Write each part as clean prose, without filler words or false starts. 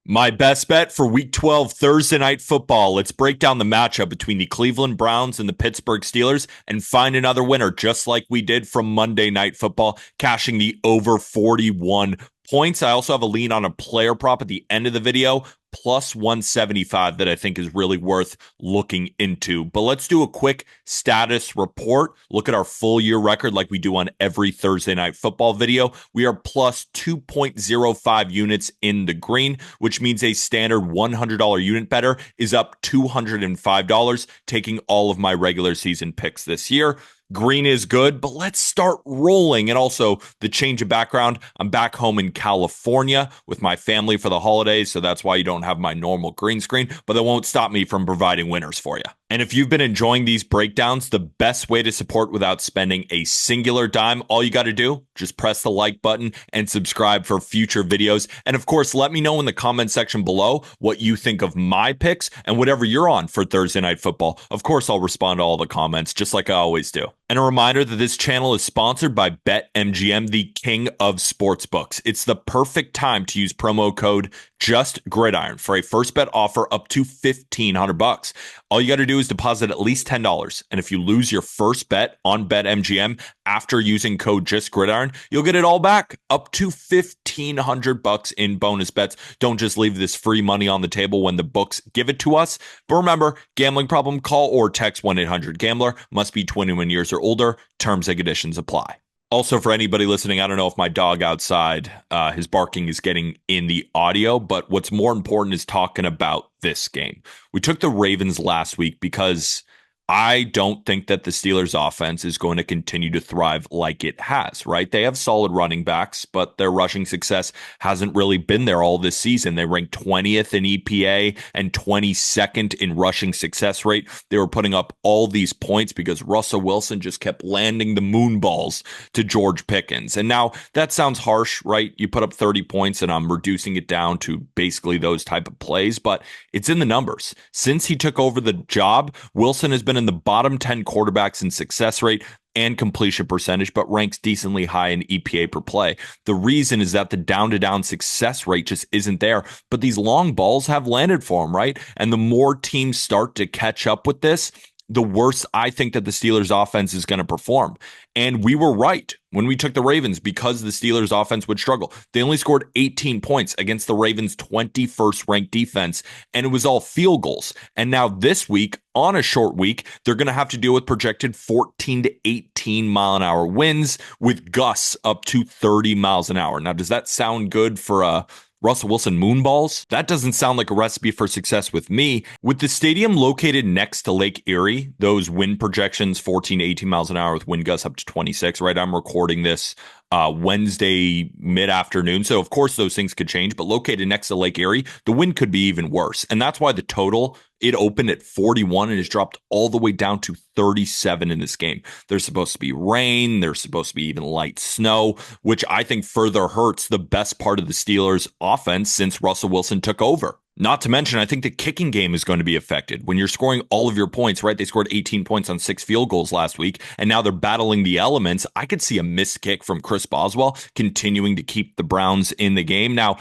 My best bet for Week 12 Thursday Night Football. Let's break down the matchup between the Cleveland Browns and the Pittsburgh Steelers and find another winner, just like we did from Monday Night Football, cashing the over 41 points. I also have a lean on a player prop at the end of the video, plus 175, that I think is really worth looking into. But let's do a quick status report. Look at our full year record like we do on every Thursday Night Football video. We are plus 2.05 units in the green, which means a standard $100 unit better is up $205, taking all of my regular season picks this year. Green is good, but let's start rolling. And also, the change of background, I'm back home in California with my family for the holidays, so that's why you don't have my normal green screen, but that won't stop me from providing winners for you. And if you've been enjoying these breakdowns, the best way to support without spending a singular dime, all you got to do, just press the like button and subscribe for future videos. And of course, let me know in the comment section below what you think of my picks and whatever you're on for Thursday Night Football. Of course, I'll respond to all the comments, just like I always do. And a reminder that this channel is sponsored by BetMGM, the king of sportsbooks. It's the perfect time to use promo code JustGridiron for a first bet offer up to $1,500. All you got to do is deposit at least $10. And if you lose your first bet on BetMGM after using code JustGridiron, you'll get it all back, up to $1,500 in bonus bets. Don't just leave this free money on the table when the books give it to us. But remember, gambling problem, call or text 1-800-GAMBLER. Must be 21 years or older. Terms and conditions apply. Also, for anybody listening, I don't know if my dog outside, his barking is getting in the audio, but what's more important is talking about this game. We took the Ravens last week because I don't think that the Steelers offense is going to continue to thrive like it has, right? They have solid running backs, but their rushing success hasn't really been there all this season. They ranked 20th in EPA and 22nd in rushing success rate. They were putting up all these points because Russell Wilson just kept landing the moon balls to George Pickens. And now that sounds harsh, right? You put up 30 points and I'm reducing it down to basically those type of plays, but it's in the numbers. Since he took over the job, Wilson has been in the bottom 10 quarterbacks in success rate and completion percentage, but ranks decently high in EPA per play. The reason is that the down-to-down success rate just isn't there, but these long balls have landed for him, right? And the more teams start to catch up with this, the worse I think that the Steelers offense is going to perform. And we were right when we took the Ravens because the Steelers offense would struggle. They only scored 18 points against the Ravens' 21st ranked defense, and it was all field goals. And now this week, on a short week, they're going to have to deal with projected 14 to 18 mile an hour winds with gusts up to 30 miles an hour. Now, does that sound good for Russell Wilson moonballs? That doesn't sound like a recipe for success with me. With the stadium located next to Lake Erie, those wind projections, 14 to 18 miles an hour with wind gusts up to 26, right? I'm recording this Wednesday mid-afternoon. So, of course, those things could change. But located next to Lake Erie, the wind could be even worse. And that's why the total, it opened at 41 and has dropped all the way down to 37 in this game. There's supposed to be rain. There's supposed to be even light snow, which I think further hurts the best part of the Steelers' offense since Russell Wilson took over. Not to mention, I think the kicking game is going to be affected. When you're scoring all of your points, right? They scored 18 points on 6 field goals last week, and now they're battling the elements. I could see a missed kick from Chris Boswell continuing to keep the Browns in the game. Now,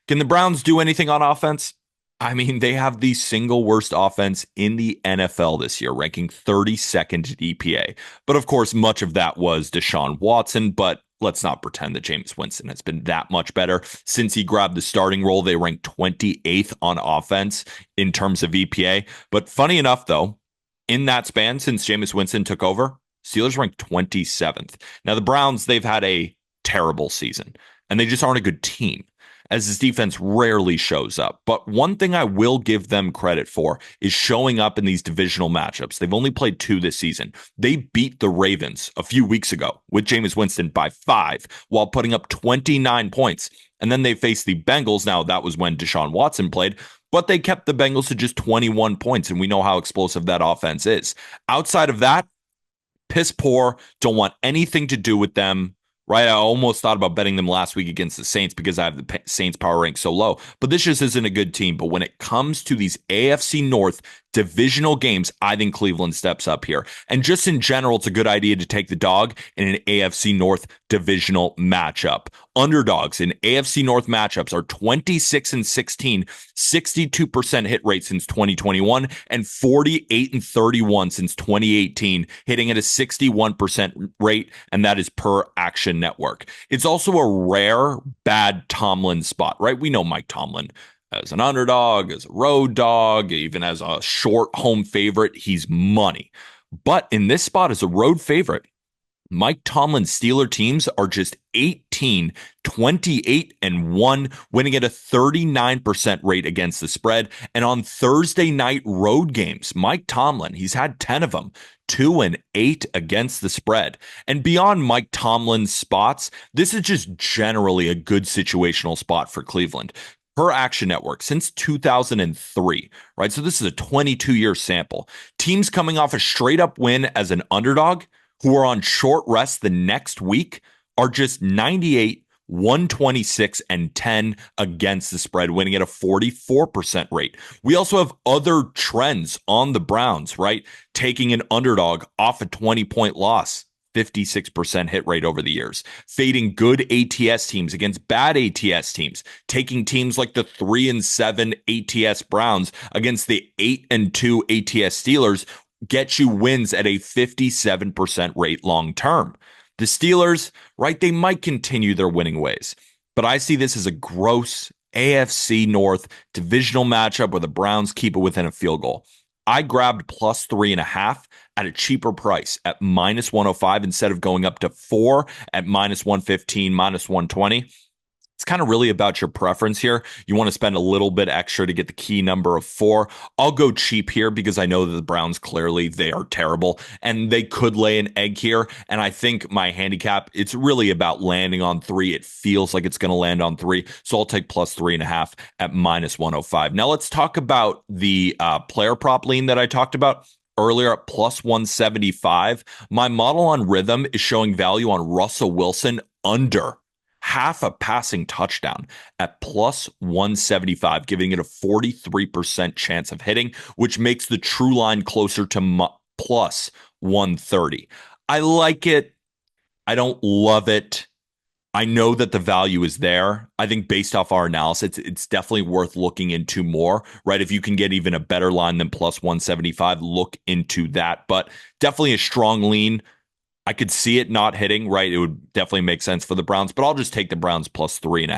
can the Browns do anything on offense? I mean, they have the single worst offense in the NFL this year, ranking 32nd at EPA. But of course, much of that was Deshaun Watson, but let's not pretend that Jameis Winston has been that much better. Since he grabbed the starting role, they ranked 28th on offense in terms of EPA. But funny enough, though, in that span, since Jameis Winston took over, Steelers ranked 27th. Now, the Browns, they've had a terrible season, and they just aren't a good team, as his defense rarely shows up. But one thing I will give them credit for is showing up in these divisional matchups. They've only played 2 this season. They beat the Ravens a few weeks ago with Jameis Winston by 5 while putting up 29 points. And then they faced the Bengals. Now, that was when Deshaun Watson played, but they kept the Bengals to just 21 points, and we know how explosive that offense is. Outside of that, piss poor, don't want anything to do with them. Right, I almost thought about betting them last week against the Saints because I have the Saints power rank so low. But this just isn't a good team. But when it comes to these AFC North divisional games, I think Cleveland steps up here. And just in general, it's a good idea to take the dog in an AFC North divisional matchup. Underdogs in AFC North matchups are 26-16, 62% hit rate since 2021, and 48-31 since 2018, hitting at a 61% rate, and that is per Action Network. It's also a rare bad Tomlin spot, right? We know Mike Tomlin as an underdog, as a road dog, even as a short home favorite, he's money. But in this spot as a road favorite, Mike Tomlin's Steeler teams are just 18, 28, and 1, winning at a 39% rate against the spread. And on Thursday night road games, Mike Tomlin, he's had 10 of them, 2 and 8 against the spread. And beyond Mike Tomlin's spots, this is just generally a good situational spot for Cleveland. Per Action Network since 2003, right? So this is a 22-year sample. Teams coming off a straight-up win as an underdog who are on short rest the next week are just 98, 126, and 10 against the spread, winning at a 44% rate. We also have other trends on the Browns, right? Taking an underdog off a 20-point loss. 56% hit rate over the years, fading good ATS teams against bad ATS teams, taking teams like the 3-7 ATS Browns against the 8-2 ATS Steelers, get you wins at a 57% rate long term. The Steelers, right, they might continue their winning ways, but I see this as a gross AFC North divisional matchup where the Browns keep it within a field goal. I grabbed plus 3.5 at a cheaper price at minus 105 instead of going up to 4 at minus 115, minus 120. It's kind of really about your preference here. You want to spend a little bit extra to get the key number of 4. I'll go cheap here because I know that the Browns clearly they are terrible and they could lay an egg here. And I think my handicap, it's really about landing on 3. It feels like it's going to land on 3. So I'll take plus 3.5 at minus 105. Now let's talk about the player prop lean that I talked about earlier at plus 175. My model on Rithmm is showing value on Russell Wilson under half a passing touchdown at plus 175, giving it a 43% chance of hitting, which makes the true line closer to plus 130. I like it. I don't love it. I know that the value is there. I think based off our analysis, it's definitely worth looking into more, right? If you can get even a better line than plus 175, look into that. But definitely a strong lean. I could see it not hitting, right? It would definitely make sense for the Browns, but I'll just take the Browns plus 3.5.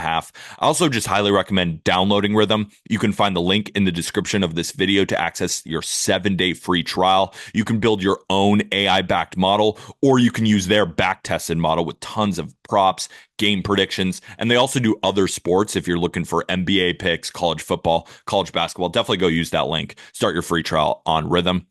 I also just highly recommend downloading Rithmm. You can find the link in the description of this video to access your 7-day free trial. You can build your own AI-backed model, or you can use their back-tested model with tons of props, game predictions, and they also do other sports. If you're looking for NBA picks, college football, college basketball, definitely go use that link. Start your free trial on Rithmm.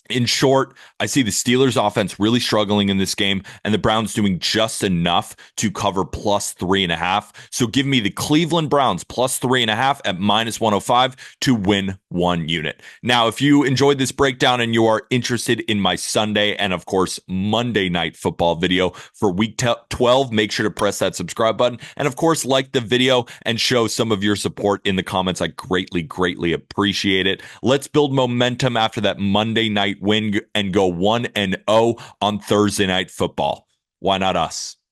In short, I see the Steelers offense really struggling in this game and the Browns doing just enough to cover plus 3.5. So give me the Cleveland Browns plus 3.5 at minus 105 to win 1 unit. Now, if you enjoyed this breakdown and you are interested in my Sunday and of course Monday night football video for week 12, make sure to press that subscribe button. And of course, like the video and show some of your support in the comments. I greatly, greatly appreciate it. Let's build momentum after that Monday night win and go 1-0 on Thursday night football. Why not us?